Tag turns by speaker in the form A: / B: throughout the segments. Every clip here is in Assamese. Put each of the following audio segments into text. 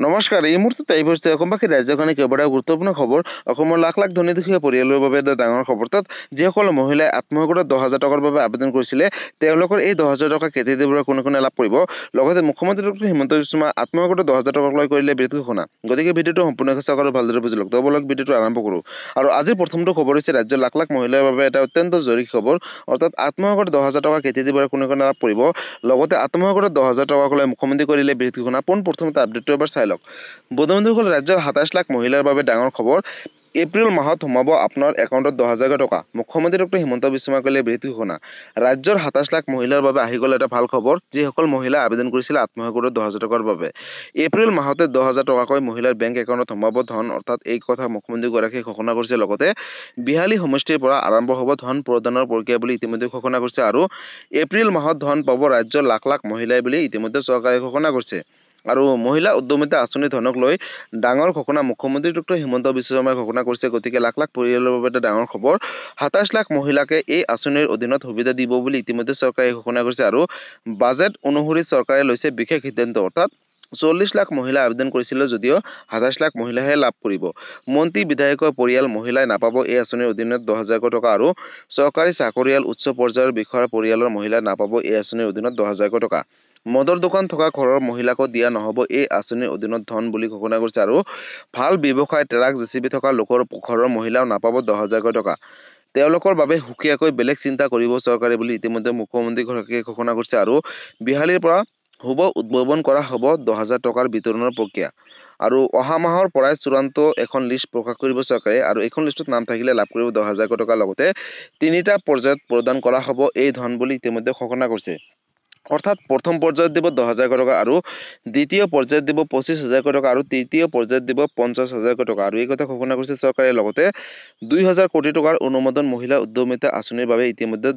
A: নমস্কাৰ। এই মুহূৰ্তত আহি পৰিছে অসমবাসী ৰাজ্যখনে কেইবাটাও গুৰুত্বপূৰ্ণ খবৰ। অসমৰ লাখ লাখ ধনী দুখীয়া পৰিয়ালৰ বাবে এটা ডাঙৰ খবৰ। তাত যিসকল মহিলাই আত্মসহায়ক 10,000 টকাৰ বাবে আবেদন কৰিছিলে তেওঁলোকৰ এই 10,000 টকা কেতিয়া দিব কোনে কোনে লাভ কৰিব। লগতে মুখ্যমন্ত্ৰী ডক্টৰ হিমন্ত বিশ্ব শৰ্মা আত্মসহায়ক 10,000 টকাক লৈ কৰিলে বিৰোধ ঘোষণা। গতিকে ভিডিঅ'টো সম্পূৰ্ণকৈ চাওক আৰু ভালদৰে বুজি লওক। বলক ভিডিঅ'টো আৰম্ভ কৰোঁ। আৰু আজিৰ প্ৰথমটো খবৰ হৈছে ৰাজ্যৰ লাখ লাখ মহিলাৰ বাবে এটা অত্যন্ত জৰুৰী খবৰ। অৰ্থাৎ আত্মসহায়ক 10,000 টকা কেতিয়া দিব কোনে কোনে লাভ কৰিব। লগতে আত্মসহায়ক 10,000 টকাক লৈ মুখ্যমন্ত্ৰী কৰিলে বিৰোধ ঘোষণা। পোনপ্ৰথমতে আপডেটটো এবাৰ চাই লওক। বন্ধুসকল, ৰাজ্যৰ 27 লাখ মহিলাৰ বাবে ডাঙৰ খবৰ। এপ্ৰিল মাহত সোমাব আপোনাৰ একাউণ্টত 10,000 টকা। মুখ্যমন্ত্ৰী ডক্টৰ হিমন্ত বিশ্ব শৰ্মাই কৰিলে বিৰোধ ঘোষণা। ৰাজ্যৰ 27 লাখ মহিলাৰ বাবে আহি গ'ল এটা ভাল খবৰ। যিসকল মহিলা আবেদন কৰিছিল আত্মসহায়ক 10,000 টকাৰ বাবে এপ্ৰিল মাহতে 10,000 টকাকৈ মহিলাৰ বেংক একাউণ্টত সোমাব ধন। অৰ্থাৎ এই কথা মুখ্যমন্ত্ৰীগৰাকীয়ে ঘোষণা কৰিছে। লগতে বিহালী সমষ্টিৰ পৰা আৰম্ভ হ'ব ধন প্ৰদানৰ প্ৰক্ৰিয়া বুলি ইতিমধ্যে ঘোষণা কৰিছে। আৰু এপ্ৰিল মাহত ধন পাব ৰাজ্যৰ লাখ লাখ মহিলাই বুলি ইতিমধ্যে চৰকাৰে ঘোষণা কৰিছে। আৰু মহিলা উদ্যমিতা আঁচনি ধনক লৈ ডাঙৰ ঘোষণা মুখ্যমন্ত্ৰী ডক্টৰ হিমন্ত বিশ্ব শৰ্মাই ঘোষণা কৰিছে। গতিকে লাখ লাখ পৰিয়ালৰ বাবে এটা ডাঙৰ খবৰ। 27 লাখ মহিলাকে এই আঁচনিৰ অধীনত সুবিধা দিব বুলি ইতিমধ্যে চৰকাৰে ঘোষণা কৰিছে। আৰু বাজেট অনুসৰি চৰকাৰে লৈছে বিশেষ সিদ্ধান্ত। অৰ্থাৎ 40 লাখ মহিলা আবেদন কৰিছিল যদিও 27 লাখ মহিলাহে লাভ কৰিব। মন্ত্ৰী বিধায়কৰ পৰিয়াল মহিলাই নাপাব এই আঁচনিৰ অধীনত 10,000 টকা। আৰু চৰকাৰী চাকৰিয়াল উচ্চ পৰ্যায়ৰ বিষয়াৰ পৰিয়ালৰ মহিলাই নাপাব এই আঁচনিৰ অধীনত 10,000 টকা। মদৰ দোকান থকা ঘৰৰ মহিলাকো দিয়া নহ'ব এই আঁচনিৰ অধীনত ধন বুলি ঘোষণা কৰিছে। আৰু ভাল ব্যৱসায় ট্ৰাক জেচিবি থকা লোকৰ ঘৰৰ মহিলাও নাপাব 10,000 টকা। তেওঁলোকৰ বাবে সুকীয়াকৈ বেলেগ চিন্তা কৰিব চৰকাৰে বুলি ইতিমধ্যে মুখ্যমন্ত্ৰীগৰাকীয়ে ঘোষণা কৰিছে। আৰু বিহালীৰ পৰা উদ্ভাৱন কৰা হ'ব 10,000 টকাৰ বিতৰণৰ প্ৰক্ৰিয়া। আৰু অহা মাহৰ পৰাই চূড়ান্ত এখন লিষ্ট প্ৰকাশ কৰিব চৰকাৰে। আৰু এইখন লিষ্টত নাম থাকিলে লাভ কৰিব 10,000 টকা। লগতে 3টা পৰ্যায়ত প্ৰদান কৰা হ'ব এই ধন বুলি ইতিমধ্যে ঘোষণা কৰিছে। অৰ্থাৎ প্ৰথম পৰ্যায়ত দিব 10,000 টকা, আৰু দ্বিতীয় পৰ্যায়ত দিব 25,000 টকা, আৰু তৃতীয় পৰ্যায়ত দিব 50,000 টকা। আৰু এই কথা ঘোষণা কৰিছে চৰকাৰে। লগতে 2,000 কোটি টকাৰ অনুমোদন মহিলা উদ্যমিতা আঁচনিৰ বাবে ইতিমধ্যে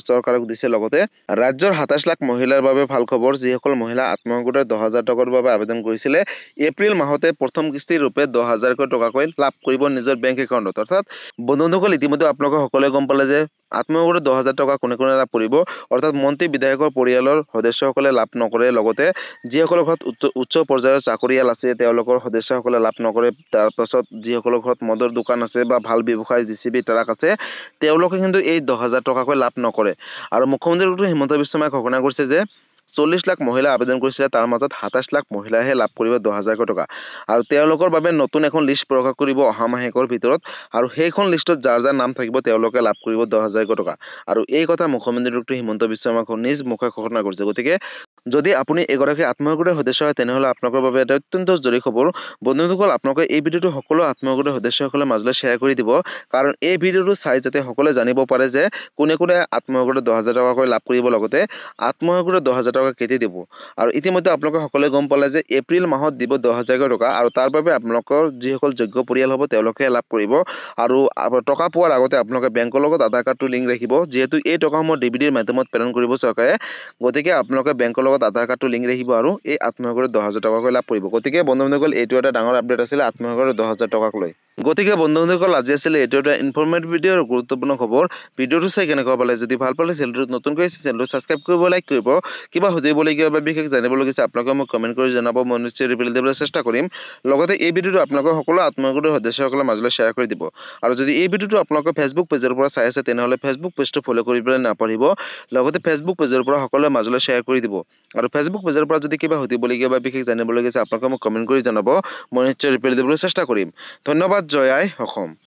A: চৰকাৰক দিছে। লগতে ৰাজ্যৰ 27 লাখ মহিলাৰ বাবে ভাল খবৰ। যিসকল মহিলা আত্মসহায়ক 10,000 টকাৰ বাবে আবেদন কৰিছিলে এপ্ৰিল মাহতে প্ৰথম কিস্তিৰ ৰূপে 10,000 টকাকৈ লাভ কৰিব নিজৰ বেংক একাউণ্টত। অৰ্থাৎ বন্ধুসকল, ইতিমধ্যে আপোনালোকে সকলোৱে গম পালে যে আত্মসহায়ক 10,000 টকা কোনে কোনে লাভ কৰিব। অৰ্থাৎ মন্ত্ৰী বিধায়কৰ পৰিয়ালৰ সদস্যসকলে লাভ নকৰে। লগতে যিসকলৰ ঘৰত উচ্চ পৰ্যায়ৰ চাকৰিয়াল আছে তেওঁলোকৰ সদস্যসকলে লাভ নকৰে। তাৰপাছত যিসকলৰ ঘৰত মদৰ দোকান আছে বা ভাল ব্যৱসায় জেচিবি ট্ৰাক আছে তেওঁলোকে কিন্তু এই 10,000 টকাকৈ লাভ নকৰে। আৰু মুখ্যমন্ত্ৰী ডক্টৰ হিমন্ত বিশ্ব শৰ্মাই ঘোষণা কৰিছে যে 40 লাখ মহিলা আবেদন কৰিছিলে, তাৰ মাজত 27 লাখ মহিলাইহে লাভ কৰিব 10,000 টকা। আৰু তেওঁলোকৰ বাবে নতুন এখন লিষ্ট প্ৰকাশ কৰিব অহা মাহেকৰ ভিতৰত। আৰু সেইখন লিষ্টত যাৰ যাৰ নাম থাকিব তেওঁলোকে লাভ কৰিব 10,000 টকা। আৰু এই কথা মুখ্যমন্ত্ৰী ডক্টৰ হিমন্ত বিশ্ব শৰ্মাই নিজ মুখে ঘোষণা কৰিছে। গতিকে যদি আপুনি এগৰাকী আত্মসহায়ক সদস্য হয় তেনেহ'লে আপোনালোকৰ বাবে এটা অত্যন্ত জৰুৰী খবৰ। বন্ধুসকল, আপোনালোকে এই ভিডিঅ'টো সকলো আত্মসহায়ক সদস্যসকলৰ মাজলৈ শ্বেয়াৰ কৰি দিব। কাৰণ এই ভিডিঅ'টো চাই যাতে সকলোৱে জানিব পাৰে যে কোনে কোনে আত্মসহায়ক 10,000 টকাকৈ লাভ কৰিব। লগতে আত্মসহায়ক 10,000 টকা কেতিয়া দিব। আৰু ইতিমধ্যে আপোনালোকে সকলোৱে গম পালে যে এপ্ৰিল মাহত দিব 10,000 টকা। আৰু তাৰ বাবে আপোনালোকৰ যিসকল যোগ্য পৰিয়াল হ'ব তেওঁলোকে লাভ কৰিব। আৰু টকা পোৱাৰ আগতে আপোনালোকে বেংকৰ লগত আধাৰ কাৰ্ডটো লিংক ৰাখিব। যিহেতু এই টকাসমূহ ডিবিডিৰ মাধ্যমত প্ৰেৰণ কৰিব চৰকাৰে। গতিকে আপোনালোকে বেংকৰ লগত আধাৰ কাৰ্ডটো লিংক ৰাখিব আৰু এই আত্মসহায়ক 10,000 টকাকৈ লাভ কৰিব। গতিকে বন্ধুসকল, এইটো এটা ডাঙৰ আপডেট আছিলে আত্মসহায়ক 10,000 টকাক লৈ। গতিকে বন্ধুসকল, আজি আছিলে এইটো এটা ইনফৰ্মেটিভ ভিডিঅ' আৰু গুৰুত্বপূৰ্ণ খবৰ। ভিডিঅ'টো চাই কেনেকুৱা পালে, যদি ভাল পালে চেনেলটোত নতুনকৈ আছে চেনেলটো ছাবস্ক্ৰাইব কৰিব, লাইক কৰিব। কিবা সুধিবলগীয়া বা বিশেষ জানিবলগীয়া আছে আপোনালোকে মোক কমেণ্ট কৰি জনাব। মই নিশ্চয় ৰিপ্লাই দিবলৈ চেষ্টা কৰিম। লগতে এই ভিডিঅ'টো আপোনালোকে সকলো আত্মসহায়ক সদস্যসকলৰ মাজলৈ শ্বেয়াৰ কৰি দিব। আৰু যদি এই ভিডিঅ'টো আপোনালোকে ফেচবুক পেজৰ পৰা চাই আছে তেনেহ'লে ফেচবুক পেজটো ফ'ল' কৰিবলৈ নাপাহৰিব। লগতে ফেচবুক পেজৰ পৰা সকলোৱে মাজলৈ শ্বেয়াৰ কৰি দিব। আৰু ফেচবুক পেজৰ পৰা যদি কিবা সুধিবলগীয়া বা বিশেষ জানিবলগীয়া আছে আপোনালোকে মোক কমেণ্ট কৰি জনাব। মই নিশ্চয় ৰিপ্লাই দিবলৈ চেষ্টা কৰিম। ধন্যবাদ। জয় আই অসম।